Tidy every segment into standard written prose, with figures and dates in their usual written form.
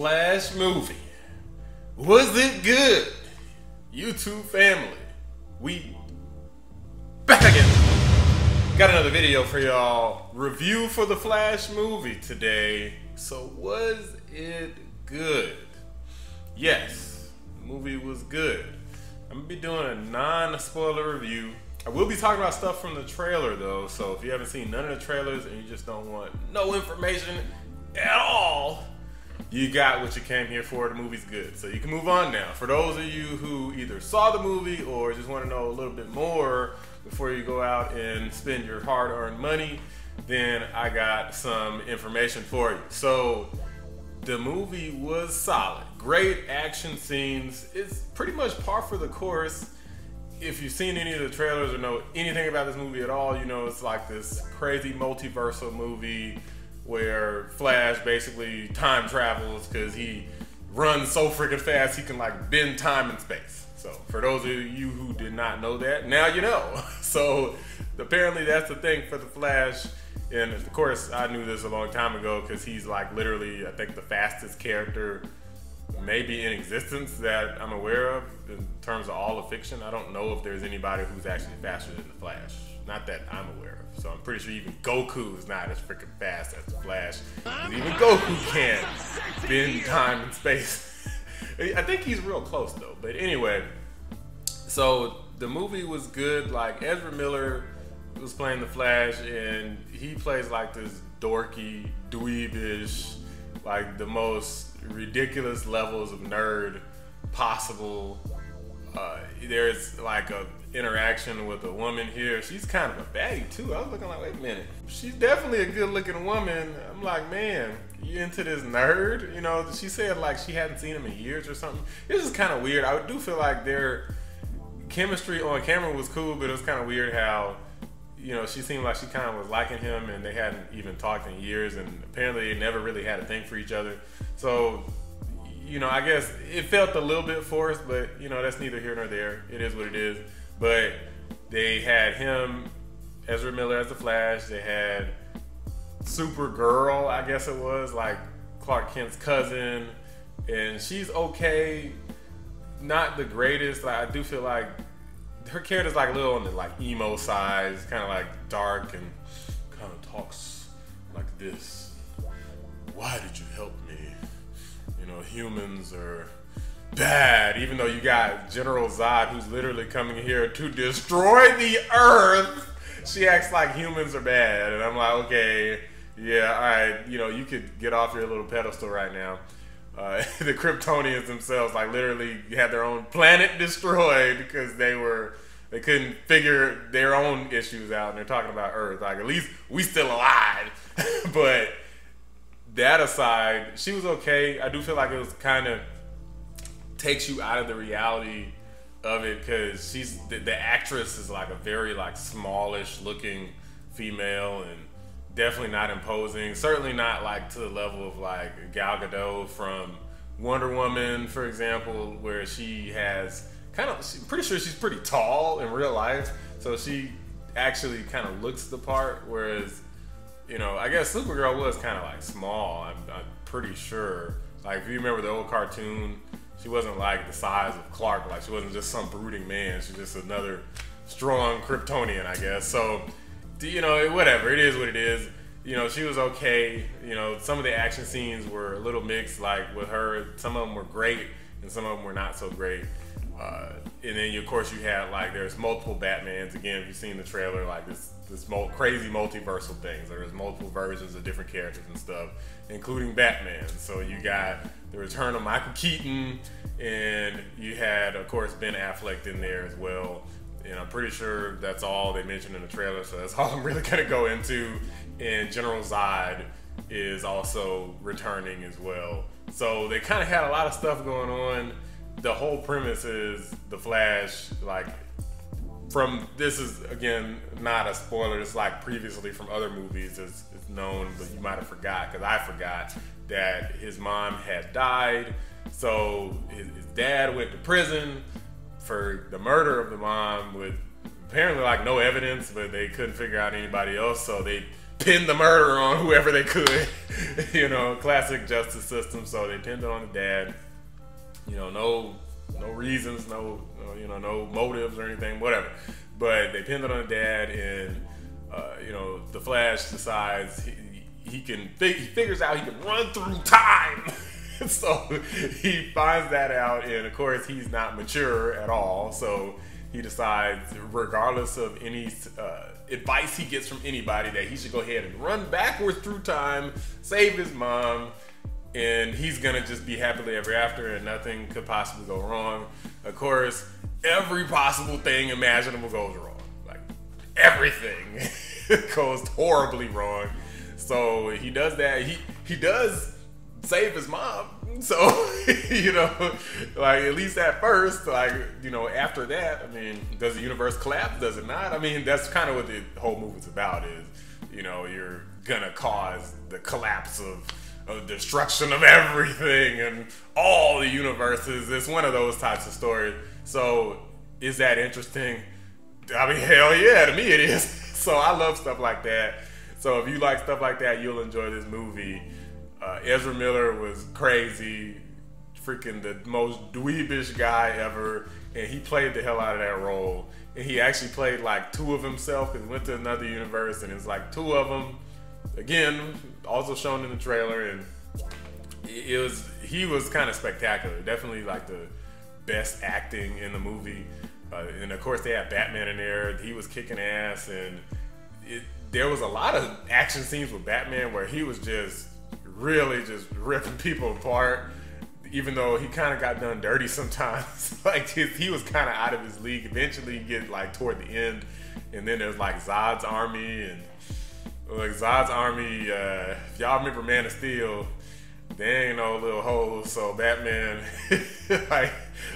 Flash movie. Was it good? YouTube family, we back again. Got another video for y'all. Review for the Flash movie today. So was it good? Yes, the movie was good. I'm gonna be doing a non-spoiler review. I will be talking about stuff from the trailer though, so if you haven't seen none of the trailers and you just don't want no information at all, you got what you came here for. The movie's good, so you can move on now. For those of you who either saw the movie or just want to know a little bit more before you go out and spend your hard-earned money, then I got some information for you. So the movie was solid. Great action scenes. It's pretty much par for the course. If you've seen any of the trailers or know anything about this movie at all, you know it's like this crazy multiversal movie where Flash basically time travels because he runs so freaking fast he can like bend time and space. So for those of you who did not know that, now you know. So apparently that's the thing for the Flash. And of course I knew this a long time ago because he's like literally, I think, the fastest character maybe in existence that I'm aware of in terms of all of fiction. I don't know if there's anybody who's actually faster than the Flash. Not that I'm aware of. So I'm pretty sure even Goku is not as freaking fast as the Flash. And even Goku can't bend time and space. I think he's real close though. But anyway, so the movie was good. Like Ezra Miller was playing the Flash and he plays like this dorky, dweebish, like the most ridiculous levels of nerd possible. There's like a interaction with a woman here. She's kind of a baddie too. I was looking like, wait a minute, she's definitely a good looking woman. I'm like, man, you into this nerd? You know, she said like she hadn't seen him in years or something. This is kind of weird. I do feel like their chemistry on camera was cool, but it was kind of weird how, you know, she seemed like she kind of was liking him and they hadn't even talked in years, and apparently they never really had a thing for each other. So, you know, I guess it felt a little bit forced, but you know, that's neither here nor there. It is what it is. But they had him, Ezra Miller, as the Flash. They had Supergirl, I guess it was, like Clark Kent's cousin, and she's okay, not the greatest. Like, I do feel like her character's like a little on the like emo side, kind of like dark and kind of talks like this. Why did you help me? You know, humans are bad, even though you got General Zod who's literally coming here to destroy the Earth. She acts like humans are bad, and I'm like, okay, yeah, all right, you know, you could get off your little pedestal right now. The Kryptonians themselves, like, literally had their own planet destroyed because they couldn't figure their own issues out, and they're talking about Earth. Like, at least we still alive. But that aside, she was okay. I do feel like it was kind of takes you out of the reality of it because she's the actress is like a very like smallish looking female and definitely not imposing. Certainly not like to the level of like Gal Gadot from Wonder Woman, for example, where she has kind of, I'm pretty sure she's pretty tall in real life, so she actually kind of looks the part, whereas, you know, I guess Supergirl was kind of like small. I'm pretty sure. Like if you remember the old cartoon, she wasn't like the size of Clark. Like she wasn't just some brooding man. She's just another strong Kryptonian, I guess. So, you know, whatever. It is what it is. You know, she was okay. You know, some of the action scenes were a little mixed. Like with her, some of them were great and some of them were not so great. And then of course you had like, there's multiple Batmans. Again, if you've seen the trailer, like this crazy multiversal things. There's multiple versions of different characters and stuff, including Batman. So you got the return of Michael Keaton, and you had, of course, Ben Affleck in there as well. And I'm pretty sure that's all they mentioned in the trailer, so that's all I'm really gonna go into. And General Zod is also returning as well. So they kind of had a lot of stuff going on. The whole premise is the Flash, like, this is, again, not a spoiler, it's like previously from other movies, it's known, but you might have forgot, because I forgot, that his mom had died. So his dad went to prison for the murder of the mom with apparently like no evidence, but they couldn't figure out anybody else, so they pinned the murder on whoever they could. You know, classic justice system. So they pinned it on the dad. You know, no reasons, no motives or anything, whatever. But they pinned it on the dad, and you know, the Flash decides he figures out he can run through time. So he finds that out, and of course he's not mature at all. So he decides, regardless of any advice he gets from anybody, that he should go ahead and run backwards through time, save his mom, and he's gonna just be happily ever after, and nothing could possibly go wrong. Of course, every possible thing imaginable goes wrong. Like, everything goes horribly wrong. So he does that. He does save his mom. So, you know, like, at least at first, like, you know, after that, I mean, does the universe collapse? Does it not? I mean, that's kind of what the whole movie's about, is, you know, you're gonna cause the collapse of destruction of everything and all the universes. It's one of those types of stories. So, is that interesting? I mean, hell yeah, to me it is. So I love stuff like that. So if you like stuff like that, you'll enjoy this movie. Ezra Miller was crazy, freaking the most dweebish guy ever, and he played the hell out of that role. And he actually played like two of himself, because he went to another universe, and it's like two of them. Again, also shown in the trailer, and he was kind of spectacular. Definitely like the best acting in the movie. And of course they had Batman in there. He was kicking ass, and there was a lot of action scenes with Batman where he was just really just ripping people apart, even though he kind of got done dirty sometimes. Like, he was kind of out of his league. Eventually you get like toward the end, and then there's like Zod's army, and like Zod's army, if y'all remember Man of Steel, they ain't no little hoes. So Batman,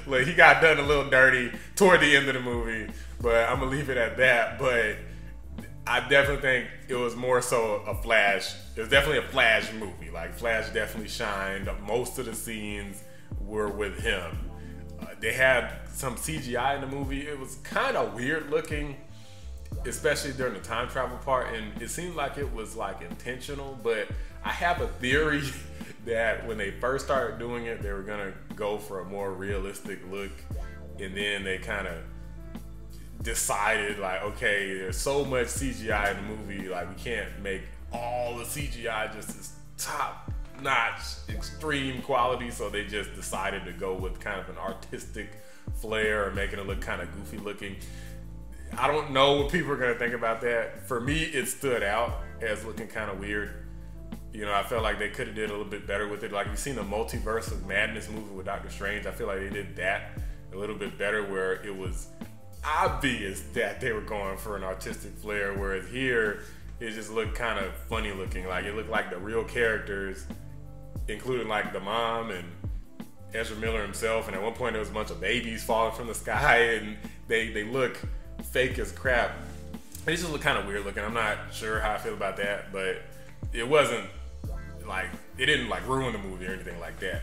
like he got done a little dirty toward the end of the movie, but I'm gonna leave it at that. But I definitely think it was more so a Flash. It was definitely a Flash movie. Like, Flash definitely shined. Most of the scenes were with him. They had some CGI in the movie. It was kind of weird looking, especially during the time travel part, and it seemed like it was like intentional. But I have a theory that when they first started doing it, they were gonna go for a more realistic look, and then they kind of decided, like, okay, there's so much CGI in the movie, like, we can't make all the CGI just as top-notch, extreme quality, so they just decided to go with kind of an artistic flair, or making it look kind of goofy looking. I don't know what people are going to think about that. For me, it stood out as looking kind of weird. You know, I felt like they could have did a little bit better with it. Like, you've seen the Multiverse of Madness movie with Doctor Strange. I feel like they did that a little bit better, where it was obvious that they were going for an artistic flair, whereas here it just looked kind of funny looking. Like, it looked like the real characters, including like the mom and Ezra Miller himself, and at one point there was a bunch of babies falling from the sky, and they look fake as crap. They just look kind of weird looking. I'm not sure how I feel about that, but it wasn't like, it didn't like ruin the movie or anything like that.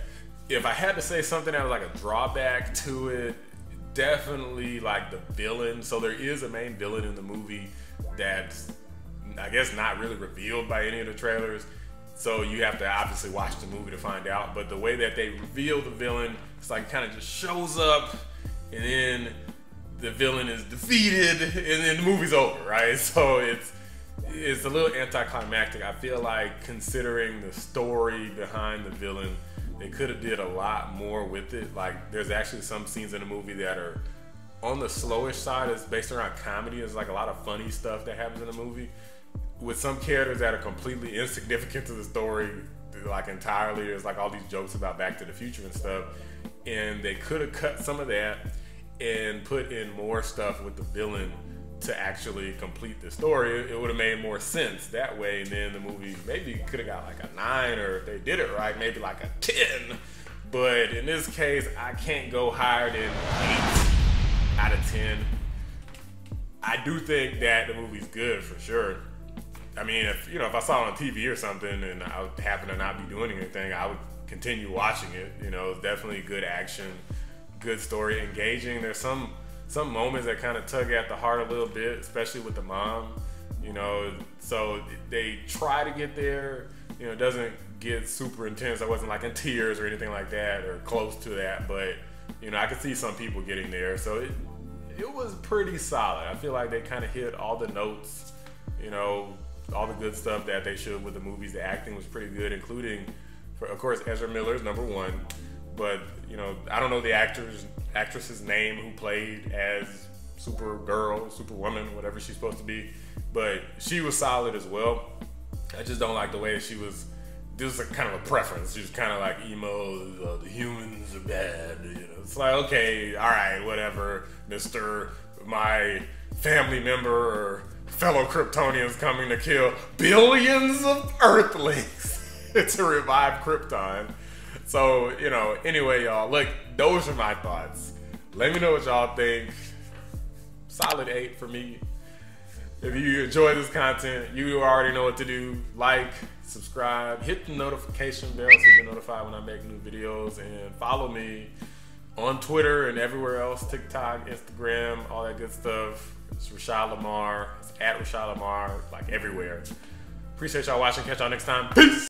If I had to say something that was like a drawback to it, definitely like the villain. So there is a main villain in the movie that's, I guess, not really revealed by any of the trailers. So you have to obviously watch the movie to find out. But the way that they reveal the villain, it's like kind of just shows up, and then the villain is defeated, and then the movie's over, right? So it's a little anticlimactic. I feel like, considering the story behind the villain, they could have did a lot more with it. Like, there's actually some scenes in the movie that are on the slowish side. It's based around comedy. There's like a lot of funny stuff that happens in the movie, with some characters that are completely insignificant to the story, like entirely. There's like all these jokes about Back to the Future and stuff, and they could have cut some of that and put in more stuff with the villain to actually complete the story. It would have made more sense that way, and then the movie maybe could have got like a 9, or if they did it right, maybe like a 10. But in this case, I can't go higher than 8 out of 10. I do think that the movie's good for sure. I mean, if I saw it on TV or something and I would happen to not be doing anything, I would continue watching it. You know, it's definitely good action, good story, engaging. There's some moments that kind of tug at the heart a little bit, especially with the mom, you know. So they try to get there You know, it doesn't get super intense. I wasn't like in tears or anything like that or close to that, but you know, I could see some people getting there. So it was pretty solid. I feel like they kind of hit all the notes, you know, all the good stuff that they should with the movies. The acting was pretty good, including, of course, Ezra Miller's #1. But, you know, I don't know the actress's name who played as Supergirl, Superwoman, whatever she's supposed to be. But she was solid as well. I just don't like the way she was. This is kind of a preference. She was kind of like emo, the humans are bad. You know, it's like, okay, all right, whatever, Mr. My family member or fellow Kryptonians coming to kill billions of Earthlings to revive Krypton. So, you know, anyway, y'all, look, those are my thoughts. Let me know what y'all think. Solid 8 for me. If you enjoy this content, you already know what to do. Like, subscribe, hit the notification bell so you get notified when I make new videos, and follow me on Twitter and everywhere else, TikTok, Instagram, all that good stuff. It's Roshad Lamar. It's at Roshad Lamar, like everywhere. Appreciate y'all watching. Catch y'all next time. Peace!